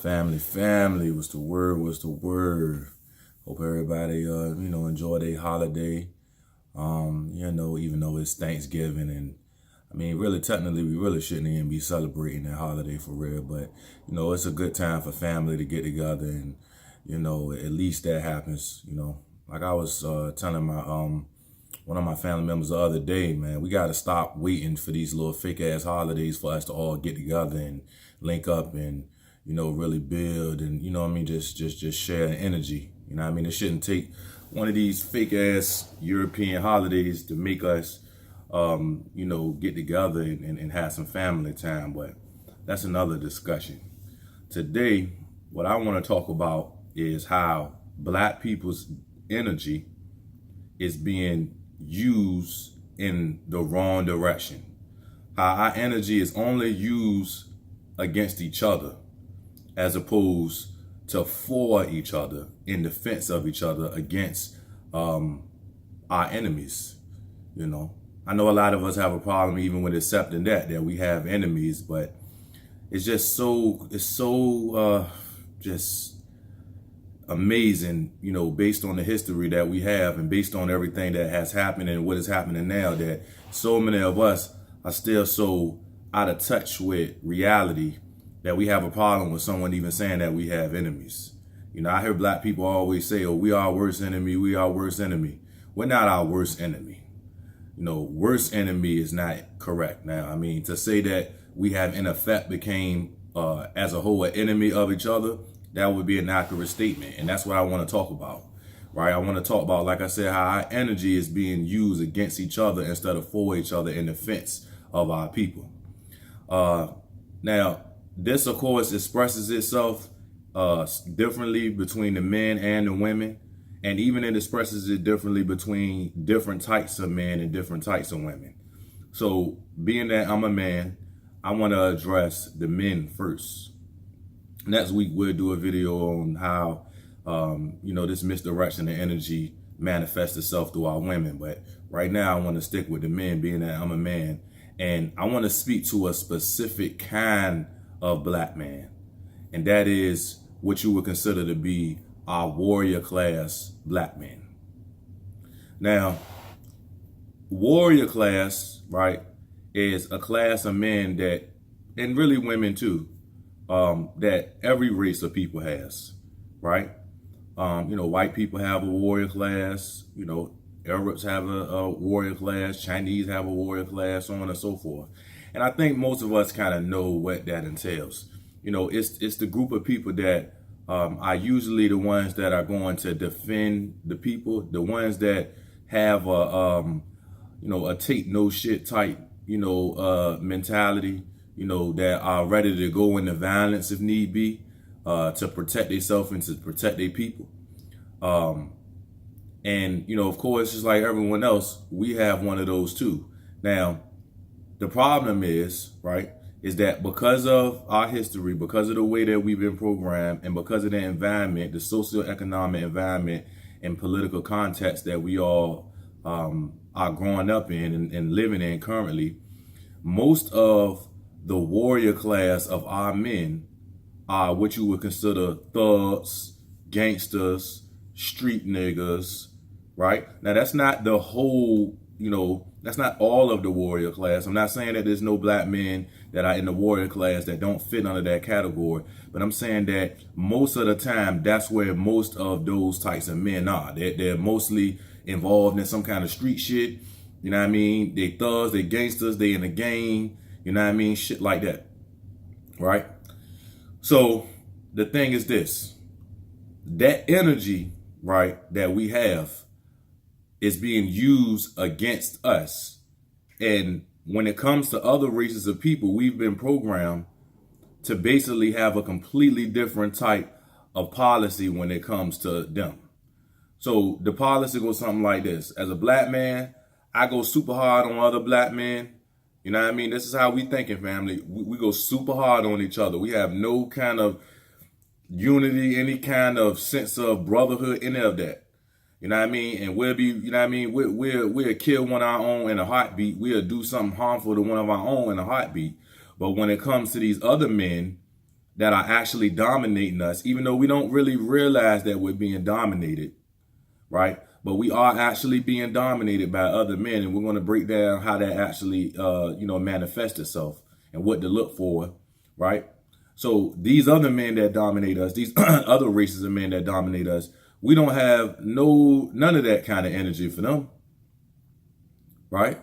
Family, what's the word? Hope everybody, enjoy their holiday. Even though it's Thanksgiving and really technically we really shouldn't even be celebrating that holiday for real, but it's a good time for family to get together and, at least that happens, like I was telling my, one of my family members the other day, man, we got to stop waiting for these little fake ass holidays for us to all get together and link up and, really build and, just share the energy. It shouldn't take one of these fake ass European holidays to make us, get together and have some family time. But that's another discussion. Today, what I want to talk about is how Black people's energy is being used in the wrong direction. How our energy is only used against each other as opposed to for each other, in defense of each other against our enemies. I know a lot of us have a problem even with accepting that we have enemies, but it's just just amazing, based on the history that we have and based on everything that has happened and what is happening now, that so many of us are still so out of touch with reality that we have a problem with someone even saying that we have enemies. I hear Black people always say, oh, we are our worst enemy, we are our worst enemy. We're not our worst enemy. Worst enemy is not correct. Now, to say that we have in effect became as a whole an enemy of each other, that would be an accurate statement. And that's what I want to talk about, right? I want to talk about, like I said, how our energy is being used against each other instead of for each other in defense of our people. Now, this, of course, expresses itself differently between the men and the women. And even it expresses it differently between different types of men and different types of women. So being that I'm a man, I want to address the men first. Next week, we'll do a video on how, this misdirection of energy manifests itself through our women. But right now, I want to stick with the men, being that I'm a man. And I want to speak to a specific kind of Black man. And that is what you would consider to be our warrior class Black men. Now, warrior class, right, is a class of men that, and really women too, that every race of people has, right? White people have a warrior class, Arabs have a warrior class, Chinese have a warrior class, so on and so forth. And I think most of us kind of know what that entails. It's the group of people that are usually the ones that are going to defend the people, the ones that have a take no shit type, mentality, that are ready to go into violence if need be, to protect themselves and to protect their people. And, of course, just like everyone else, we have one of those too. Now, the problem is, right, is that because of our history, because of the way that we've been programmed, and because of the environment, the socioeconomic environment and political context that we all are growing up in and living in currently, most of the warrior class of our men are what you would consider thugs, gangsters, street niggas, right? Now, that's not the whole, that's not all of the warrior class. I'm not saying that there's no Black men that are in the warrior class that don't fit under that category, but I'm saying that most of the time, that's where most of those types of men are. They're mostly involved in some kind of street shit. They thugs, they gangsters, they in the gang, shit like that, right? So the thing is this, that energy, right, that we have is being used against us. And when it comes to other races of people, we've been programmed to basically have a completely different type of policy when it comes to them. So the policy goes something like this. As a Black man, I go super hard on other Black men. This is how we thinking, family. We go super hard on each other. We have no kind of unity, any kind of sense of brotherhood, any of that. And we'll be, we'll kill one of our own in a heartbeat. We'll do something harmful to one of our own in a heartbeat. But when it comes to these other men that are actually dominating us, even though we don't really realize that we're being dominated, right? But we are actually being dominated by other men, and we're going to break down how that actually, manifests itself and what to look for, right? So these other men that dominate us, these other races of men that dominate us, we don't have none of that kind of energy for them, right?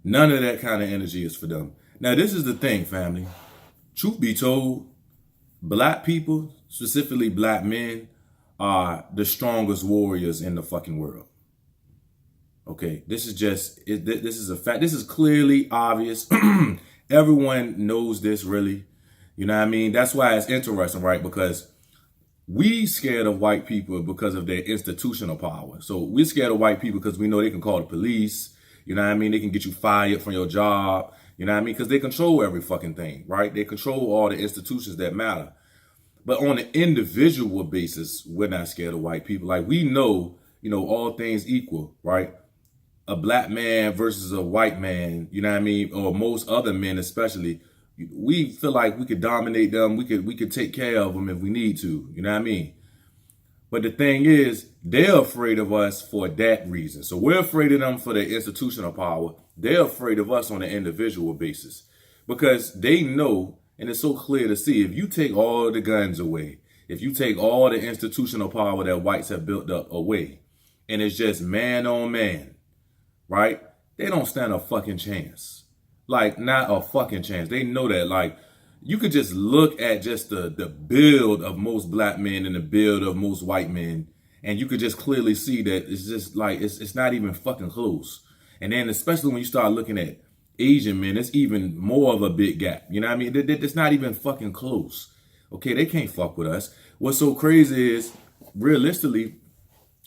None of that kind of energy is for them. Now, this is the thing, family. Truth be told, black people, specifically black men, are the strongest warriors in the fucking world. Okay, this is a fact. This is clearly obvious. Everyone knows this, really. You know what I mean? That's why it's interesting, right? Because we scared of white people because of their institutional power. So we're scared of white people because we know they can call the police. You know what I mean? They can get you fired from your job. You know what I mean? Because they control every fucking thing, right? They control all the institutions that matter. But on an individual basis, we're not scared of white people. Like, we know, all things equal, right? A black man versus a white man, you know what I mean? Or most other men especially, we feel like we could dominate them. We could take care of them if we need to, you know what I mean? But the thing is, they're afraid of us for that reason. So we're afraid of them for their institutional power. They're afraid of us on an individual basis because they know, and it's so clear to see, if you take all the guns away, if you take all the institutional power that whites have built up away, and it's just man on man, right? They don't stand a fucking chance. Like, not a fucking chance. They know that. Like, you could just look at just the build of most black men and the build of most white men, and you could just clearly see that it's just like, it's not even fucking close. And then especially when you start looking at Asian men, it's even more of a big gap. You know what I mean? It's not even fucking close. Okay, they can't fuck with us. What's so crazy is, realistically,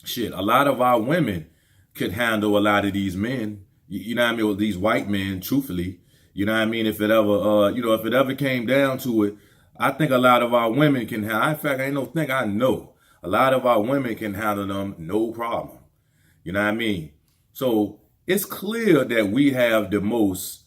shit, a lot of our women could handle a lot of these men. You know what I mean? With these white men, truthfully. You know what I mean? If it ever came down to it, I think a lot of our women can handle. In fact, I know a lot of our women can handle them no problem. You know what I mean? So it's clear that we have the most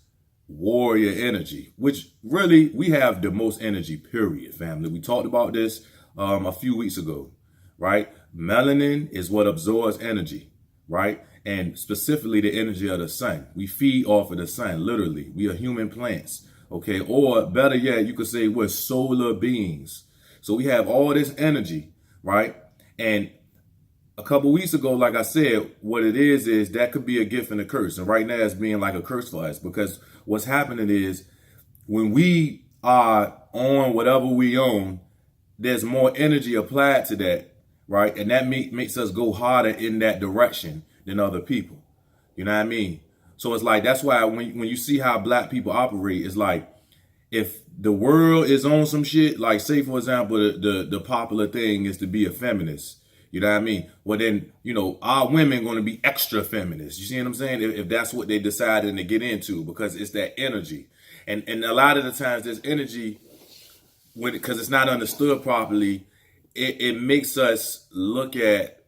warrior energy, which really we have the most energy, period, family. We talked about this a few weeks ago, right? Melanin is what absorbs energy, right? And specifically the energy of the sun. We feed off of the sun, literally. We are human plants, okay? Or better yet, you could say we're solar beings. So we have all this energy, right? And a couple weeks ago, like I said, what it is that could be a gift and a curse. And right now it's being like a curse for us, because what's happening is when we are on whatever we own, there's more energy applied to that, right? And that makes us go harder in that direction than other people. You know what I mean? So it's like, that's why when you see how black people operate, it's like, if the world is on some shit, like, say for example, the popular thing is to be a feminist. You know what I mean? Well, then, our women going to be extra feminists. You see what I'm saying? If that's what they decided to get into, because it's that energy. And a lot of the times this energy, because it's not understood properly, it makes us look at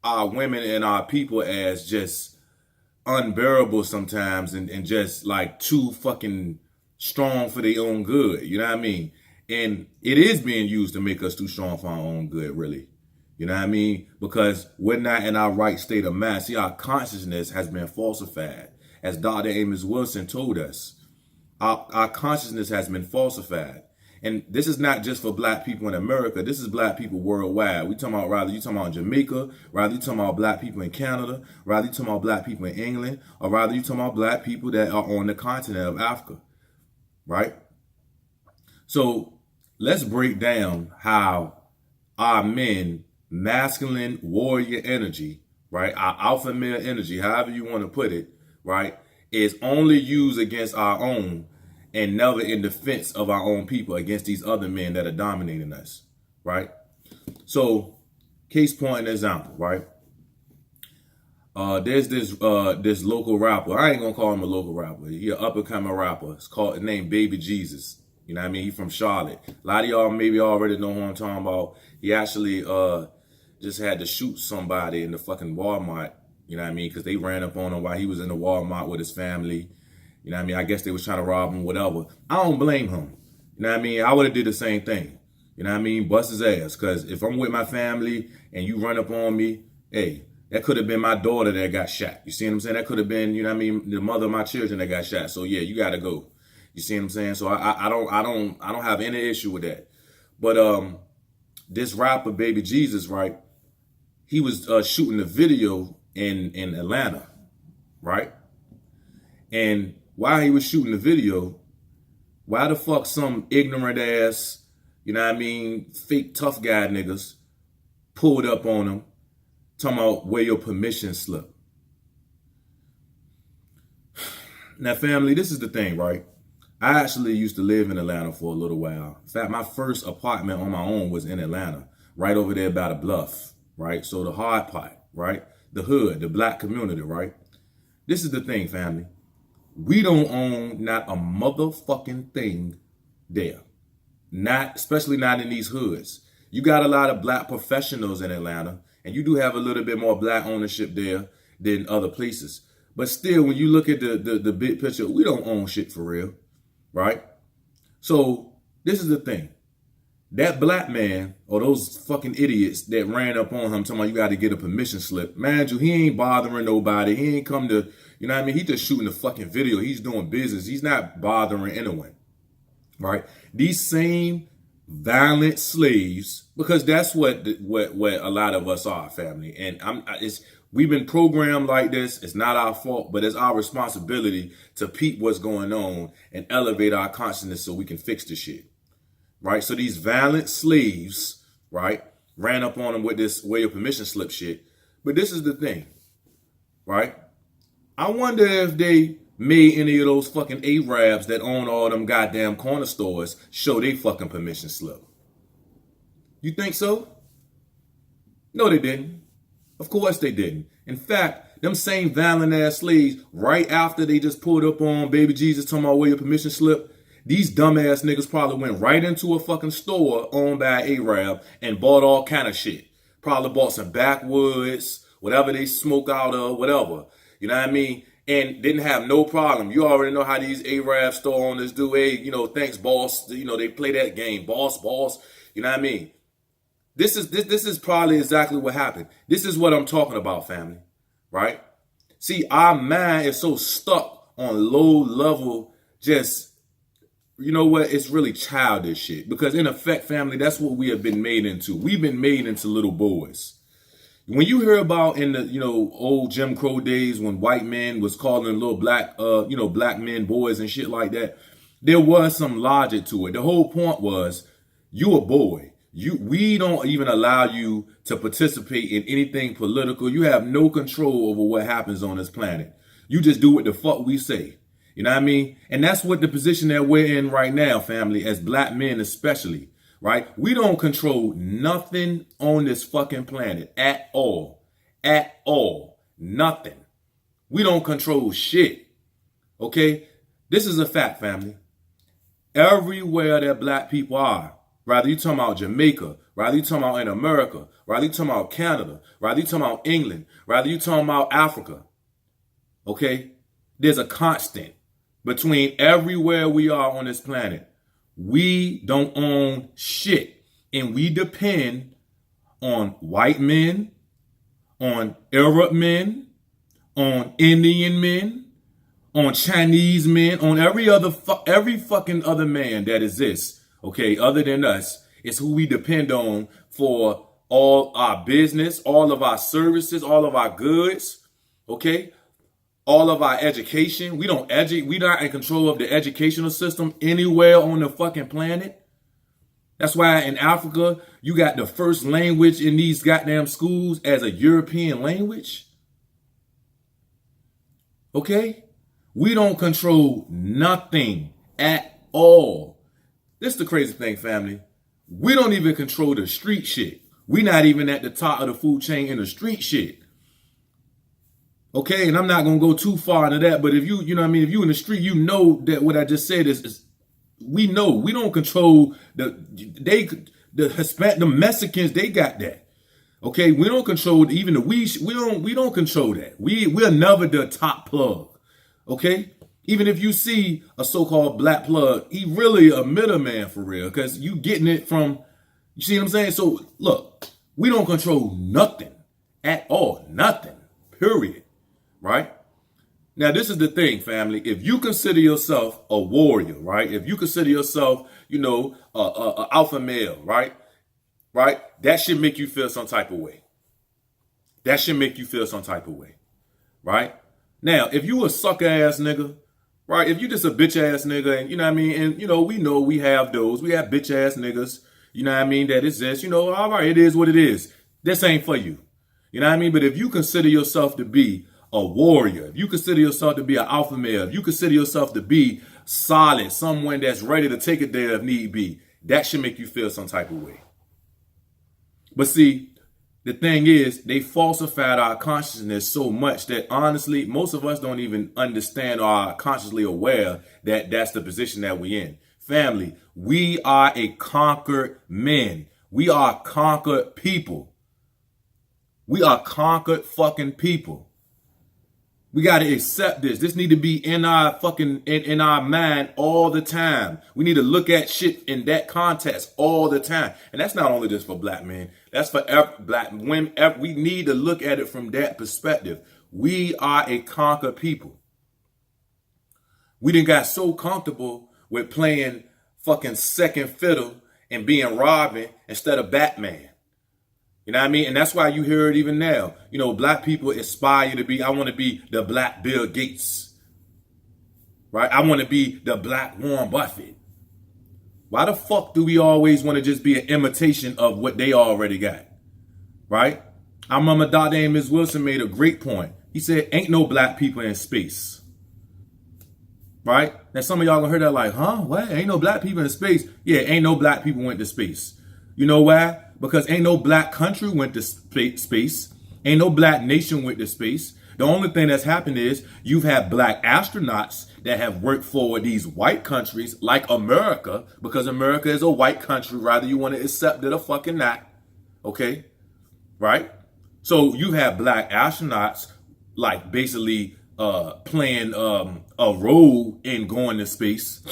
our women and our people as just unbearable sometimes, and just like too fucking strong for their own good. You know what I mean? And it is being used to make us too strong for our own good, really. You know what I mean? Because we're not in our right state of mind. See, our consciousness has been falsified. As Dr. Amos Wilson told us, our consciousness has been falsified. And this is not just for black people in America. This is black people worldwide. You talking about Jamaica, rather you talking about black people in Canada, rather you talking about black people in England, or rather you talking about black people that are on the continent of Africa, right? So let's break down how our men, masculine warrior energy, right, our alpha male energy, however you want to put it, right, is only used against our own, and never in defense of our own people against these other men that are dominating us, right? So, case point and example, right? There's this local rapper. I ain't gonna call him a local rapper. He an up and coming rapper. It's called, named Baby Jesus. You know what I mean? He from Charlotte. A lot of y'all maybe already know who I'm talking about. He actually just had to shoot somebody in the fucking Walmart. You know what I mean? Because they ran up on him while he was in the Walmart with his family. You know what I mean? I guess they was trying to rob him, whatever. I don't blame him. You know what I mean? I would have did the same thing. You know what I mean? Bust his ass. Because if I'm with my family and you run up on me, hey, that could have been my daughter that got shot. You see what I'm saying? That could have been, you know what I mean, the mother of my children that got shot. So yeah, you got to go. You see what I'm saying? So I don't have any issue with that. But this rapper Baby Jesus, right? He was shooting a video in Atlanta, right? And while he was shooting the video, why the fuck some ignorant ass, you know what I mean, fake tough guy niggas pulled up on him, talking about where your permission slip. Now, family, this is the thing, right? I actually used to live in Atlanta for a little while. In fact, my first apartment on my own was in Atlanta, right over there by the Bluff, right? So the hard part, right? The hood, the black community, right? This is the thing, family. We don't own not a motherfucking thing there. Not, especially not in these hoods. You got a lot of black professionals in Atlanta, and you do have a little bit more black ownership there than other places. But still, when you look at the big picture, we don't own shit for real, right? So this is the thing. That black man, or those fucking idiots that ran up on him talking about you got to get a permission slip. Man, he ain't bothering nobody. He ain't come to, you know what I mean? He just shooting a fucking video. He's doing business. He's not bothering anyone, right? These same violent slaves, because that's what a lot of us are, family. And we've been programmed like this. It's not our fault, but it's our responsibility to peep what's going on and elevate our consciousness so we can fix the shit. Right? So these violent slaves, right, ran up on them with this where your permission slip shit. But this is the thing, right? I wonder if they made any of those fucking Arabs that own all them goddamn corner stores show they fucking permission slip. You think so? No, they didn't. Of course they didn't. In fact, them same violent ass slaves, right after they just pulled up on Baby Jesus talking about where your permission slip, these dumbass niggas probably went right into a fucking store owned by an Arab and bought all kind of shit. Probably bought some backwoods, whatever they smoke out of, whatever. You know what I mean? And didn't have no problem. You already know how these Arab store owners do. Hey, you know, thanks, boss. You know, they play that game. Boss. You know what I mean? This is probably exactly what happened. This is what I'm talking about, family. Right? See, our mind is so stuck on low level, just, you know what? It's really childish shit. Because in effect, family, that's what we have been made into. We've been made into little boys. When you hear about in the, you know, old Jim Crow days when white men was calling little black, black men boys and shit like that, there was some logic to it. The whole point was, you a boy. We don't even allow you to participate in anything political. You have no control over what happens on this planet. You just do what the fuck we say. You know what I mean? And that's what the position that we're in right now, family, as black men especially, right? We don't control nothing on this fucking planet at all. At all. Nothing. We don't control shit. Okay? This is a fact, family. Everywhere that black people are, rather you talking about Jamaica, rather you talking about in America, rather you talking about Canada, rather you talking about England, rather you talking about Africa, okay? There's a constant between everywhere we are on this planet. We don't own shit. And we depend on white men, on Arab men, on Indian men, on Chinese men, on every fucking other man that exists, okay, other than us. It's who we depend on for all our business, all of our services, all of our goods, okay? All of our education. We're not in control of the educational system anywhere on the fucking planet. That's why in Africa, you got the first language in these goddamn schools as a European language. Okay? We don't control nothing at all. This is the crazy thing, family. We don't even control the street shit. We're not even at the top of the food chain in the street shit. Okay, and I'm not gonna go too far into that, but if you know what I mean, if you in the street, you know that what I just said is we know we don't control the Mexicans, they got that. Okay, we don't control even we don't control that. We're never the top plug. Okay, Even if you see a so-called black plug, he really a middleman for real, because you getting it from, you see what I'm saying? So look, we don't control nothing at all, nothing, period, right? Now, this is the thing, family. If you consider yourself a warrior, right? If you consider yourself, a alpha male, right? Right? That should make you feel some type of way. That should make you feel some type of way, right? Now, if you a sucker ass nigga, right? If you just a bitch ass nigga, and you know what I mean, and we know we have those. We have bitch ass niggas, you know what I mean, that exist. All right, it is what it is. This ain't for you. You know what I mean? But if you consider yourself to be a warrior, if you consider yourself to be an alpha male, if you consider yourself to be solid, someone that's ready to take it there if need be, that should make you feel some type of way. But see, the thing is, they falsified our consciousness so much that honestly, most of us don't even understand or are consciously aware that that's the position that we're in. Family, we are a conquered men. We are conquered people. We are conquered fucking people. We got to accept this. This need to be in our fucking, in our mind all the time. We need to look at shit in that context all the time. And that's not only just for black men. That's for black women. We need to look at it from that perspective. We are a conquered people. We done got so comfortable with playing fucking second fiddle and being Robin instead of Batman. You know what I mean? And that's why you hear it even now. Black people aspire to be, I want to be the black Bill Gates. Right? I want to be the black Warren Buffett. Why the fuck do we always want to just be an imitation of what they already got? Right? I remember Dr. Amos Wilson made a great point. He said, ain't no black people in space. Right? Now some of y'all gonna hear that like, huh? What? Ain't no black people in space? Yeah, ain't no black people went to space. You know why? Because ain't no black country went to space. Ain't no black nation went to space. The only thing that's happened is you've had black astronauts that have worked for these white countries like America, because America is a white country, rather you want to accept it or fucking not. Okay? Right? So you have black astronauts like basically playing a role in going to space.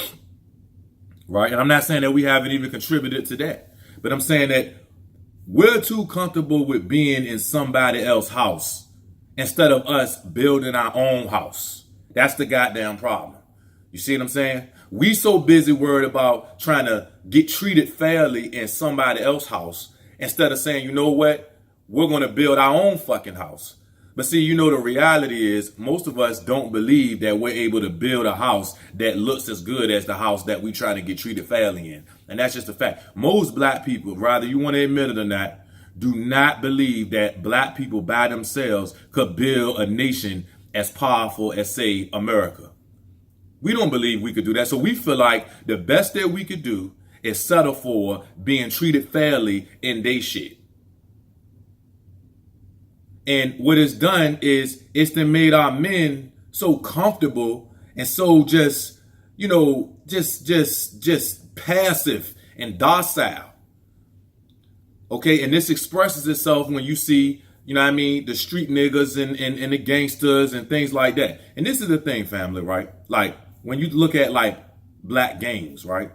Right? And I'm not saying that we haven't even contributed to that. But I'm saying that we're too comfortable with being in somebody else's house instead of us building our own house. That's the goddamn problem. You see what I'm saying? We so busy worried about trying to get treated fairly in somebody else's house instead of saying, you know what? We're going to build our own fucking house. But see, the reality is most of us don't believe that we're able to build a house that looks as good as the house that we try to get treated fairly in. And that's just a fact. Most black people, whether you want to admit it or not, do not believe that black people by themselves could build a nation as powerful as, say, America. We don't believe we could do that. So we feel like the best that we could do is settle for being treated fairly in they shit. And what it's done is it's then made our men so comfortable and so just passive and docile. Okay, and this expresses itself when you see, the street niggas and the gangsters and things like that. And this is the thing, family, right? Like when you look at like black gangs, right?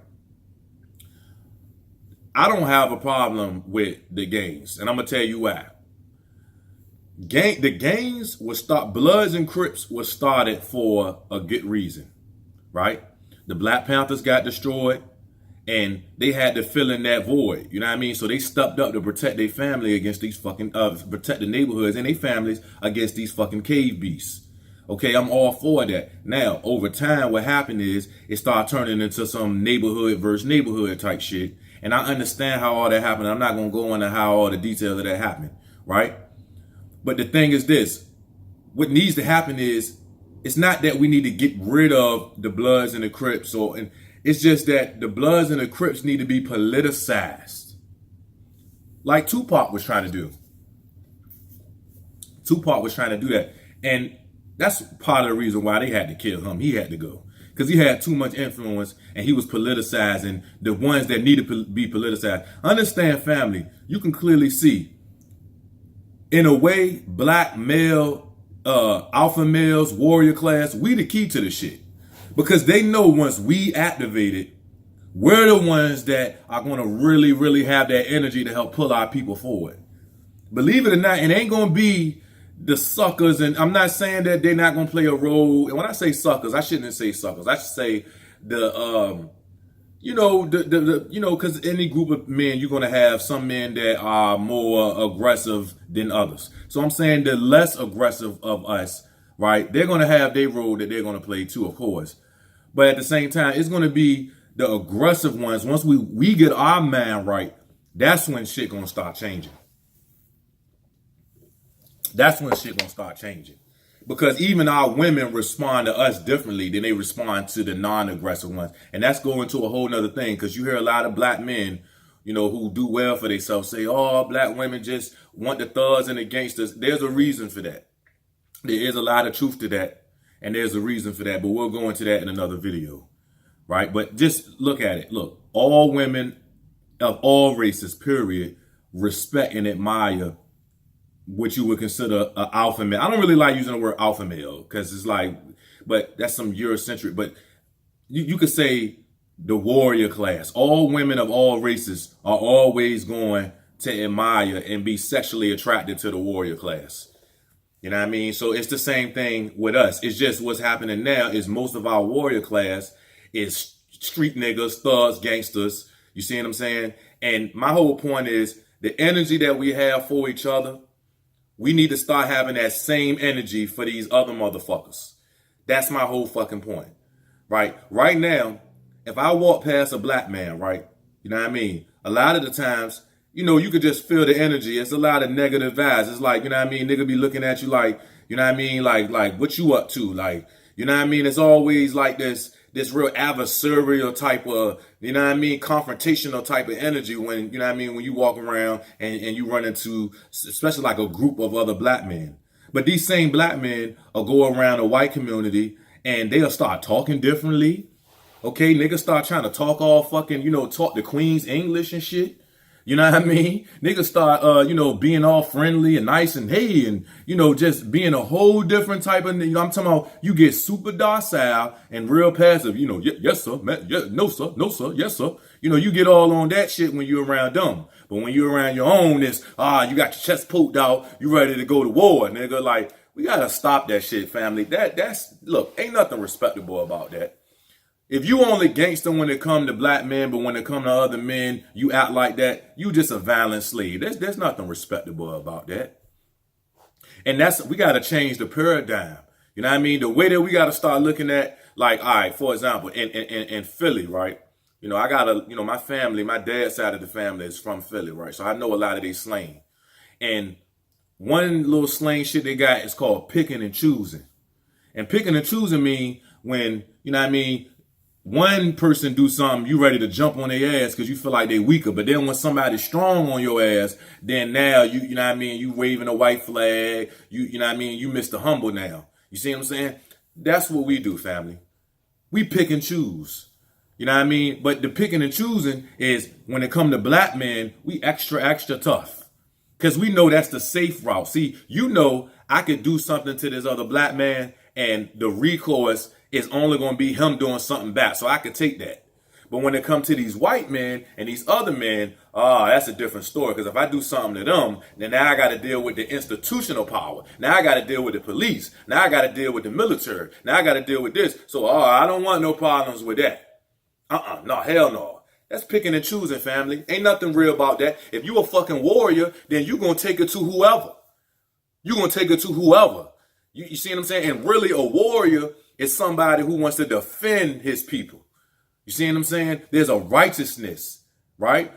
I don't have a problem with the gangs, and I'm gonna tell you why. The gangs Bloods and Crips was started for a good reason, right? The Black Panthers got destroyed and they had to fill in that void, you know what I mean? So they stepped up to protect their family against these fucking, protect the neighborhoods and their families against these fucking cave beasts. Okay, I'm all for that. Now, over time, what happened is it started turning into some neighborhood versus neighborhood type shit. And I understand how all that happened. I'm not going to go into how all the details of that happened, right? But the thing is this, what needs to happen is, it's not that we need to get rid of the Bloods and the Crips, it's just that the Bloods and the Crips need to be politicized. Like Tupac was trying to do. Tupac was trying to do that. And that's part of the reason why they had to kill him. He had to go. Because he had too much influence and he was politicizing the ones that needed to be politicized. Understand, family, you can clearly see, in a way, black male, alpha males, warrior class, we the key to the shit. Because they know once we activate it, we're the ones that are going to really, really have that energy to help pull our people forward. Believe it or not, it ain't going to be the suckers. And I'm not saying that they're not going to play a role. And when I say suckers, I shouldn't say suckers. I should say the, because any group of men, you're going to have some men that are more aggressive than others. So I'm saying the less aggressive of us, right? They're going to have their role that they're going to play too, of course. But at the same time, it's going to be the aggressive ones. Once we get our mind right, that's when shit going to start changing. That's when shit going to start changing. Because even our women respond to us differently than they respond to the non-aggressive ones. And that's going to a whole nother thing. Because you hear a lot of black men, who do well for themselves say, oh, black women just want the thugs and the gangsters. There's a reason for that. There is a lot of truth to that. And there's a reason for that. But we'll go into that in another video. Right? But just look at it. Look, all women of all races, period, respect and admire what you would consider an alpha male. I don't really like using the word alpha male because it's like, but that's some Eurocentric. But you could say the warrior class. All women of all races are always going to admire and be sexually attracted to the warrior class. You know what I mean? So it's the same thing with us. It's just what's happening now is most of our warrior class is street niggas, thugs, gangsters. You see what I'm saying? And my whole point is the energy that we have for each other, we need to start having that same energy for these other motherfuckers. That's my whole fucking point, right? Right now, if I walk past a black man, right, you know what I mean? A lot of the times, you could just feel the energy. It's a lot of negative vibes. It's like, you know what I mean? Nigga be looking at you like, you know what I mean? Like what you up to? Like, you know what I mean? It's always like this real adversarial type of, you know what I mean, confrontational type of energy when, you know what I mean, when you walk around and you run into, especially like a group of other black men. But these same black men will go around a white community and they'll start talking differently. Okay, niggas start trying to talk all fucking, talk the Queen's English and shit. You know what I mean? Niggas start, being all friendly and nice and hey, and, just being a whole different type of, I'm talking about you get super docile and real passive, yes, sir, no, sir, yes, sir. You get all on that shit when you're around them. But when you're around your own, it's, you got your chest poked out, you ready to go to war, nigga. Like, we gotta stop that shit, family. Look, ain't nothing respectable about that. If you only gangster when it come to black men, but when it come to other men, you act like that, you just a violent slave. There's nothing respectable about that. And we got to change the paradigm. You know what I mean? The way that we got to start looking at, like, all right, for example, in Philly, right? I got my family, my dad's side of the family is from Philly, right? So I know a lot of these slang. And one little slang shit they got is called picking and choosing. And picking and choosing mean when, you know what I mean, one person do something, you ready to jump on their ass because you feel like they weaker. But then when somebody's strong on your ass, then now you know what I mean, you waving a white flag, you know what I mean, you Mr. Humble now. You see what I'm saying? That's what we do, family. We pick and choose. You know what I mean? But the picking and choosing is when it come to black men, we extra tough. Because we know that's the safe route. See, I could do something to this other black man and the recourse is only going to be him doing something back. So I could take that. But when it comes to these white men and these other men, that's a different story. Because if I do something to them, then now I got to deal with the institutional power. Now I got to deal with the police. Now I got to deal with the military. Now I got to deal with this. So, I don't want no problems with that. No, hell no. That's picking and choosing, family. Ain't nothing real about that. If you a fucking warrior, then you going to take it to whoever. You going to take it to whoever. You see what I'm saying? And really a warrior is somebody who wants to defend his people. You see what I'm saying? There's a righteousness, right?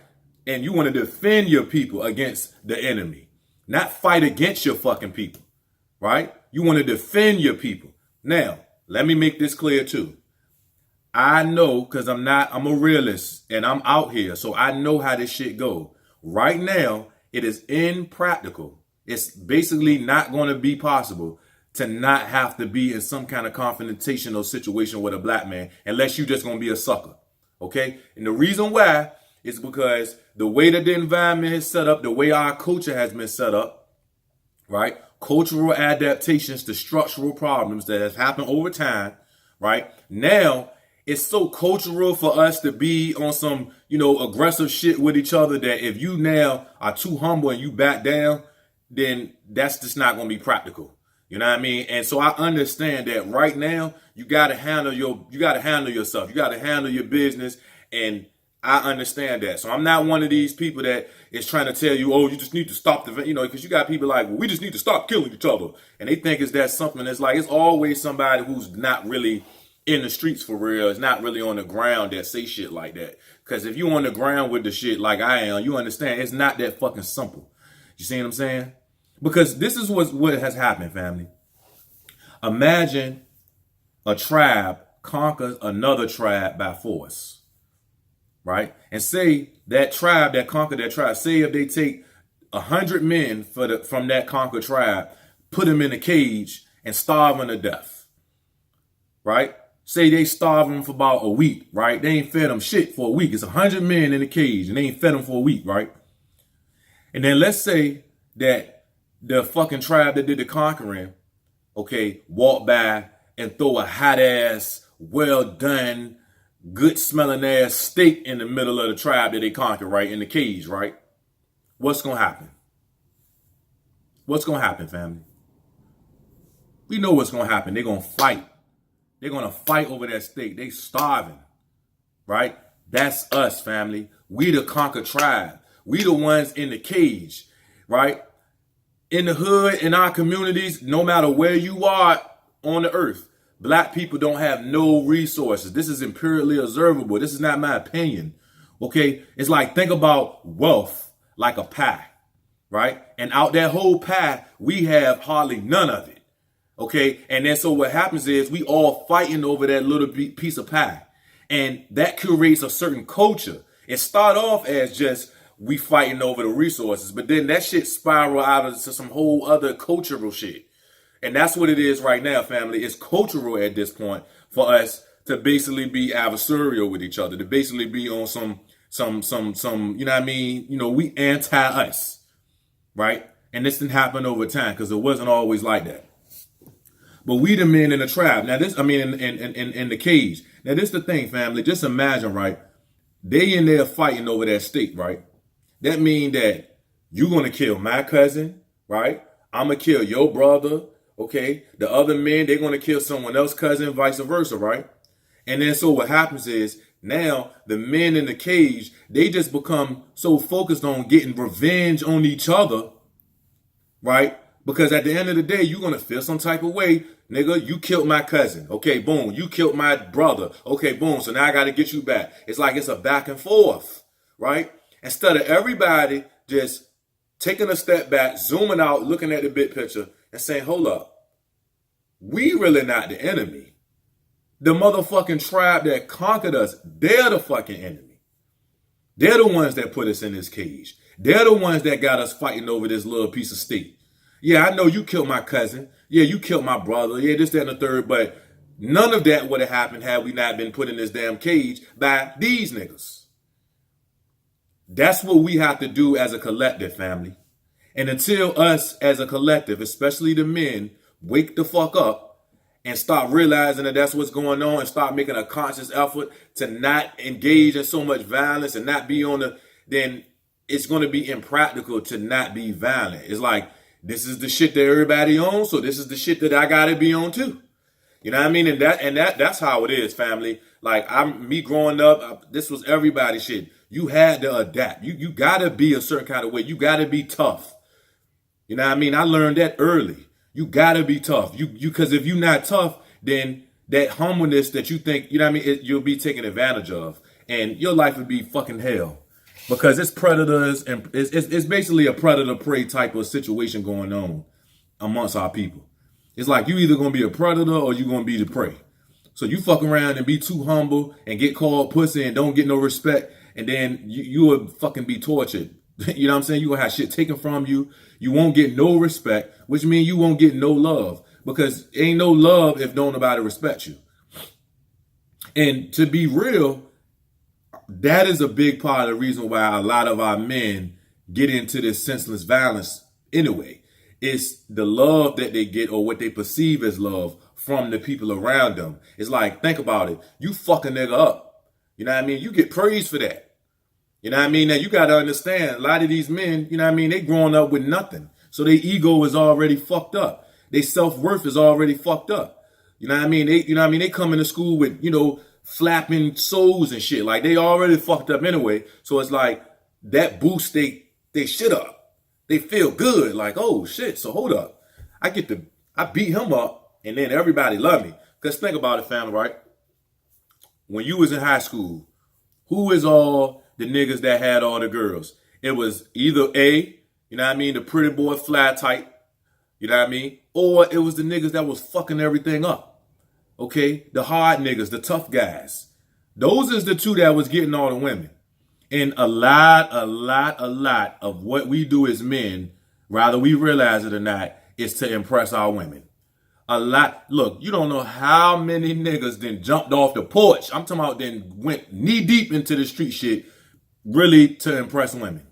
And you want to defend your people against the enemy, not fight against your fucking people, right? You want to defend your people. Now, let me make this clear too. I know, because I'm a realist and I'm out here, so I know how this shit go. Right now, it is impractical. It's basically not going to be possible to not have to be in some kind of confrontational situation with a black man unless you just going to be a sucker, okay? And the reason why is because the way that the environment is set up, the way our culture has been set up, right? Cultural adaptations to structural problems that have happened over time, right? Now, it's so cultural for us to be on some, aggressive shit with each other that if you now are too humble and you back down, then that's just not going to be practical. You know what I mean? And so I understand that right now you got to handle yourself. You got to handle your business. And I understand that. So I'm not one of these people that is trying to tell you, oh, you just need to stop because you got people like, well, we just need to stop killing each other. And they think it's that something that's like, it's always somebody who's not really in the streets for real. It's not really on the ground that say shit like that. Because if you on the ground with the shit like I am, you understand it's not that fucking simple. You see what I'm saying? Because this is what has happened, family. Imagine a tribe conquers another tribe by force. Right? And say that tribe that conquered that tribe, say if they take 100 men from that conquered tribe, put them in a cage and starve them to death. Right? Say they starve them for about a week, right? They ain't fed them shit for a week. It's 100 men in a cage and they ain't fed them for a week, right? And then let's say that the fucking tribe that did the conquering, okay, walk by and throw a hot ass, well done, good smelling ass steak in the middle of the tribe that they conquered, right? In the cage, right? What's going to happen? What's going to happen, family? We know what's going to happen. They're going to fight. They're going to fight over that steak. They starving, right? That's us, family. We the conquered tribe. We the ones in the cage, right? In the hood, in our communities, no matter where you are on the earth, black people don't have no resources. This is empirically observable. This is not my opinion, okay? It's like, think about wealth like a pie, right? And out that whole pie, we have hardly none of it. Okay, and then so what happens is we all fighting over that little piece of pie. And that creates a certain culture. It start off as just we fighting over the resources, but then that shit spiral out into some whole other cultural shit. And that's what it is right now, family. It's cultural at this point for us to basically be adversarial with each other, to basically be on some, you know what I mean? We anti-us, right? And this didn't happen over time because it wasn't always like that. But we the men in the tribe. Now this, in the cage. Now this the thing, family. Just imagine, right? They in there fighting over that steak, right? That mean that you gonna kill my cousin, right? I'm gonna kill your brother, okay? The other men, they're gonna kill someone else's cousin, vice versa, right? And then so what happens is now the men in the cage, they just become so focused on getting revenge on each other, right? Because at the end of the day, you're going to feel some type of way. Nigga, you killed my cousin. Okay, boom. You killed my brother. Okay, boom. So now I got to get you back. It's like it's a back and forth, right? Instead of everybody just taking a step back, zooming out, looking at the big picture and saying, hold up. We really not the enemy. The motherfucking tribe that conquered us, they're the fucking enemy. They're the ones that put us in this cage. They're the ones that got us fighting over this little piece of steak. Yeah, I know you killed my cousin. Yeah, you killed my brother. Yeah, this, that, and the third. But none of that would have happened had we not been put in this damn cage by these niggas. That's what we have to do as a collective, family. And until us as a collective, especially the men, wake the fuck up and start realizing that that's what's going on and start making a conscious effort to not engage in so much violence and not be on then it's going to be impractical to not be violent. It's like, this is the shit that everybody owns, so this is the shit that I gotta be on too. You know what I mean? And that's how it is, family. Like me growing up, this was everybody's shit. You had to adapt. You gotta be a certain kind of way. You gotta be tough. You know what I mean? I learned that early. You gotta be tough. Because if you're not tough, then that humbleness that you think, you know what I mean, you'll be taken advantage of, and your life would be fucking hell. Because it's predators and it's basically a predator-prey type of situation going on amongst our people. It's like you either going to be a predator or you're going to be the prey. So you fuck around and be too humble and get called pussy and don't get no respect, and then you will fucking be tortured. You know what I'm saying? You're going to have shit taken from you. You won't get no respect, which means you won't get no love. Because ain't no love if don't nobody respect you. And to be real, that is a big part of the reason why a lot of our men get into this senseless violence anyway. It's the love that they get or what they perceive as love from the people around them. It's like, think about it. You fuck a nigga up. You know what I mean? You get praise for that. You know what I mean? Now you got to understand, a lot of these men, you know what I mean, they growing up with nothing. So their ego is already fucked up. Their self-worth is already fucked up. You know what I mean? They come into school with, flapping soles and shit. Like, they already fucked up anyway. So it's like, that boosts they shit up. They feel good. Like, oh shit, so hold up. I beat him up and then everybody love me. Because think about it, family, right? When you was in high school, who is all the niggas that had all the girls? It was either A, you know what I mean, the pretty boy fly type, you know what I mean? Or it was the niggas that was fucking everything up. Okay? The hard niggas, the tough guys. Those is the two that was getting all the women. And a lot of what we do as men, whether we realize it or not, is to impress our women. A lot. Look, you don't know how many niggas then jumped off the porch. I'm talking about then went knee deep into the street shit really to impress women.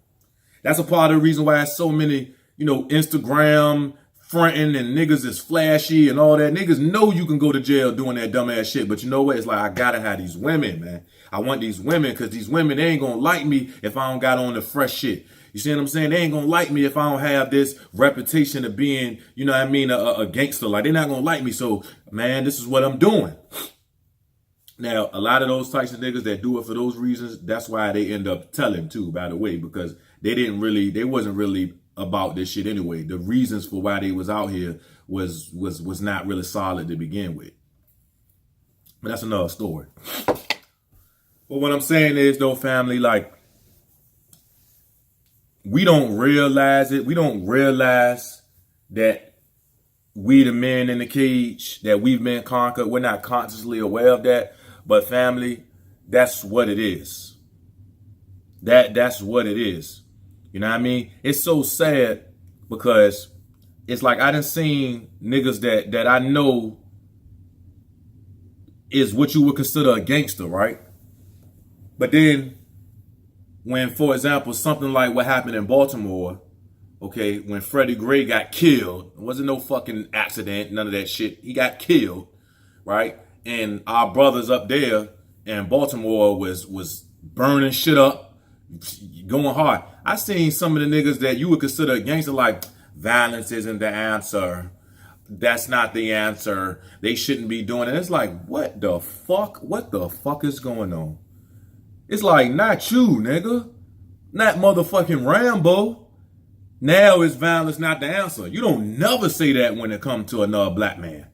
That's a part of the reason why so many, Instagram fronting and niggas is flashy and all that. Niggas know you can go to jail doing that dumbass shit. But you know what? It's like, I gotta have these women, man. I want these women because these women, they ain't gonna like me if I don't got on the fresh shit. You see what I'm saying? They ain't gonna like me if I don't have this reputation of being, a gangster. Like, they're not gonna like me. So, man, this is what I'm doing. Now, a lot of those types of niggas that do it for those reasons, that's why they end up telling too, by the way, because they wasn't really about this shit anyway. The reasons for why they was out here was not really solid to begin with. But that's another story. But what I'm saying is, though, family, like, we don't realize it. We don't realize that we the men in the cage, that we've been conquered. We're not consciously aware of that. But family, that's what it is. That's what it is. You know what I mean? It's so sad because it's like I done seen niggas that I know is what you would consider a gangster, right? But then when, for example, something like what happened in Baltimore, okay, when Freddie Gray got killed, it wasn't no fucking accident, none of that shit. He got killed, right? And our brothers up there in Baltimore was burning shit up, going hard. I seen some of the niggas that you would consider a gangster like, violence isn't the answer. That's not the answer. They shouldn't be doing it. It's like, what the fuck? What the fuck is going on? It's like, not you, nigga. Not motherfucking Rambo. Now is violence not the answer. You don't never say that when it comes to another black man.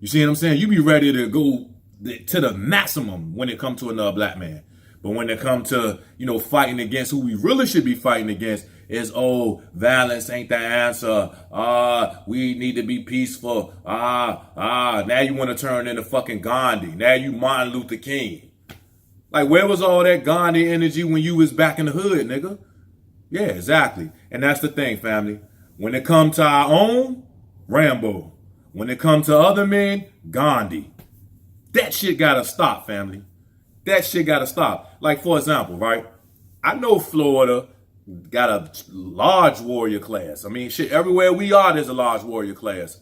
You see what I'm saying? You be ready to go to the maximum when it comes to another black man. But when it comes to, fighting against who we really should be fighting against is, violence ain't the answer. We need to be peaceful. Now you want to turn into fucking Gandhi. Now you Martin Luther King. Like, where was all that Gandhi energy when you was back in the hood, nigga? Yeah, exactly. And that's the thing, family. When it comes to our own, Rambo. When it comes to other men, Gandhi. That shit gotta stop, family. That shit gotta stop. Like, for example, right? I know Florida got a large warrior class. I mean, shit, everywhere we are, there's a large warrior class.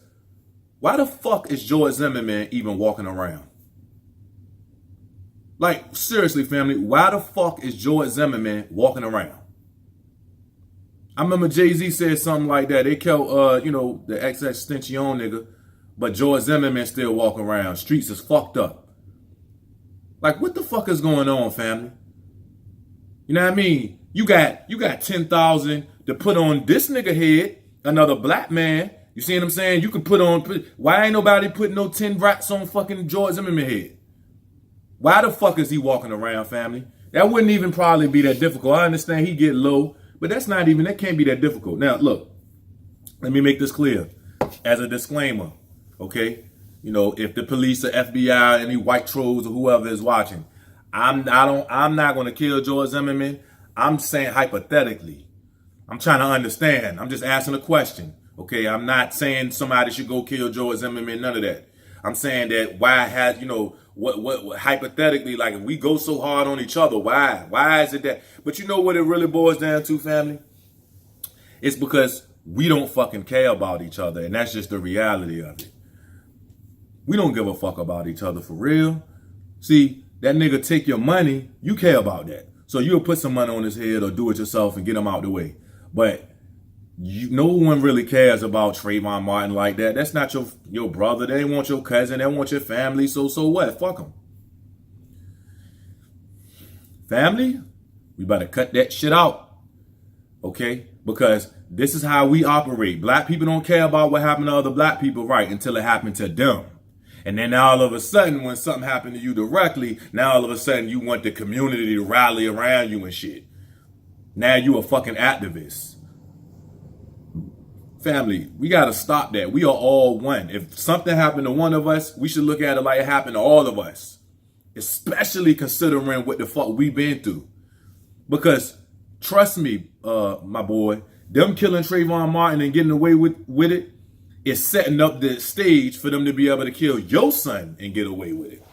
Why the fuck is George Zimmerman even walking around? Like, seriously, family, why the fuck is George Zimmerman walking around? I remember Jay-Z said something like that. They killed, the XXXTentacion nigga, but George Zimmerman still walking around. Streets is fucked up. Like, what the fuck is going on, family? You know what I mean? You got 10,000 to put on this nigga head, another black man. You see what I'm saying? You can why ain't nobody putting no 10 rats on fucking George Zimmerman head? Why the fuck is he walking around, family? That wouldn't even probably be that difficult. I understand he get low, but that can't be that difficult. Now, look, let me make this clear as a disclaimer, okay? If the police or FBI, any white trolls or whoever is watching, I'm not going to kill George Zimmerman. I'm saying hypothetically. I'm trying to understand. I'm just asking a question, okay? I'm not saying somebody should go kill George Zimmerman, none of that. I'm saying that what hypothetically, like, if we go so hard on each other, why is it that? But you know what it really boils down to, family? It's because we don't fucking care about each other, and that's just the reality of it. We don't give a fuck about each other for real. See, that nigga take your money, you care about that. So you'll put some money on his head or do it yourself and get him out the way. But no one really cares about Trayvon Martin like that. That's not your brother. They want your cousin. They want your family. So what? Fuck them. Family, we better cut that shit out. Okay? Because this is how we operate. Black people don't care about what happened to other black people, right, until it happened to them. And then all of a sudden, when something happened to you directly, now all of a sudden you want the community to rally around you and shit. Now you a fucking activist. Family, we got to stop that. We are all one. If something happened to one of us, we should look at it like it happened to all of us. Especially considering what the fuck we've been through. Because, trust me, my boy, them killing Trayvon Martin and getting away with it is setting up the stage for them to be able to kill your son and get away with it.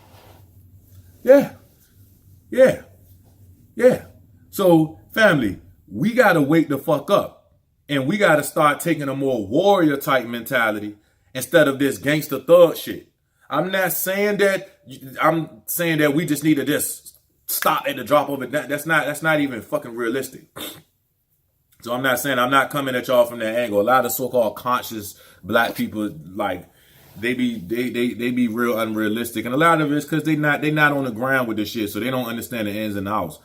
Yeah. So, family, we got to wake the fuck up. And we got to start taking a more warrior type mentality instead of this gangster thug shit. I'm saying that we just need to just stop at the drop of it. That's not even fucking realistic. So I'm not coming at y'all from that angle. A lot of so-called conscious black people, like, they be real unrealistic. And a lot of it's because they not on the ground with this shit, so they don't understand the ins and outs.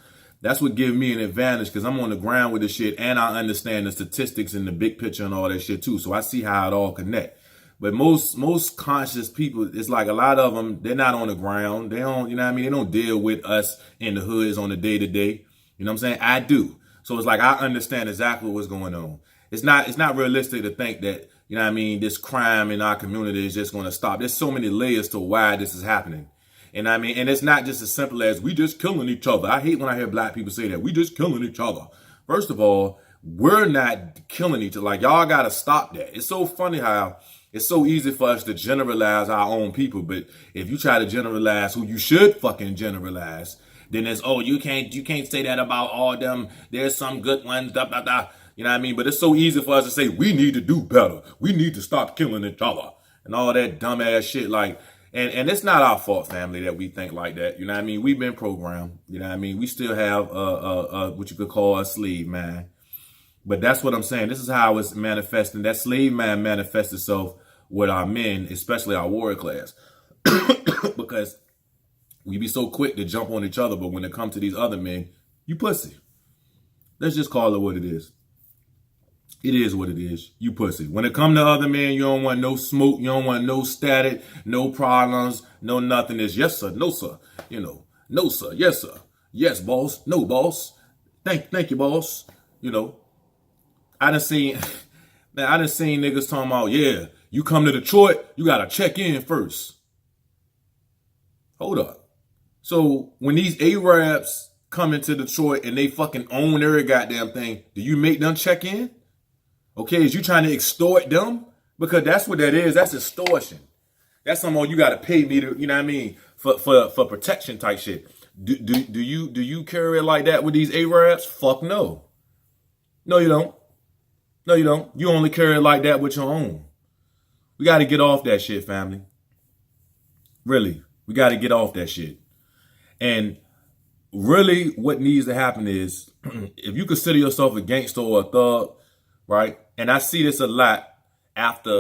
That's what gives me an advantage because I'm on the ground with the shit and I understand the statistics and the big picture and all that shit too. So I see how it all connect. But most conscious people, it's like a lot of them, they're not on the ground. They don't, you know what I mean? They don't deal with us in the hoods on the day to day. You know what I'm saying? I do. So it's like I understand exactly what's going on. It's not realistic to think that, you know what I mean, this crime in our community is just going to stop. There's so many layers to why this is happening. And I mean, and it's not just as simple as we just killing each other. I hate when I hear black people say that. We just killing each other. First of all, we're not killing each other. Like, y'all got to stop that. It's so funny how it's so easy for us to generalize our own people. But if you try to generalize who you should fucking generalize, then it's, oh, you can't say that about all them. There's some good ones, da, da, da. You know what I mean? But it's so easy for us to say, we need to do better. We need to stop killing each other and all that dumbass shit. Like, and it's not our fault, family, that we think like that. You know what I mean? We've been programmed. You know what I mean? We still have what you could call a slave mind. But that's what I'm saying. This is how it's manifesting. That slave mind manifests itself with our men, especially our warrior class. Because we be so quick to jump on each other, but when it comes to these other men, you pussy. Let's just call it what it is. It is what it is. You pussy. When it come to other men, you don't want no smoke. You don't want no static, no problems, no nothing. It's yes, sir, no, sir. You know, no, sir, yes, sir. Yes, boss. No, boss. Thank you, boss. You know, I done seen niggas talking about, yeah, you come to Detroit, you got to check in first. Hold up. So when these Arabs come into Detroit and they fucking own every goddamn thing, do you make them check in? Okay, is you trying to extort them? Because that's what that is. That's extortion. That's something you got to pay me to, you know what I mean, for protection type shit. Do you carry it like that with these Arabs? Fuck no. No, you don't. No, you don't. You only carry it like that with your own. We got to get off that shit, family. Really, we got to get off that shit. And really what needs to happen is if you consider yourself a gangster or a thug, right? And I see this a lot after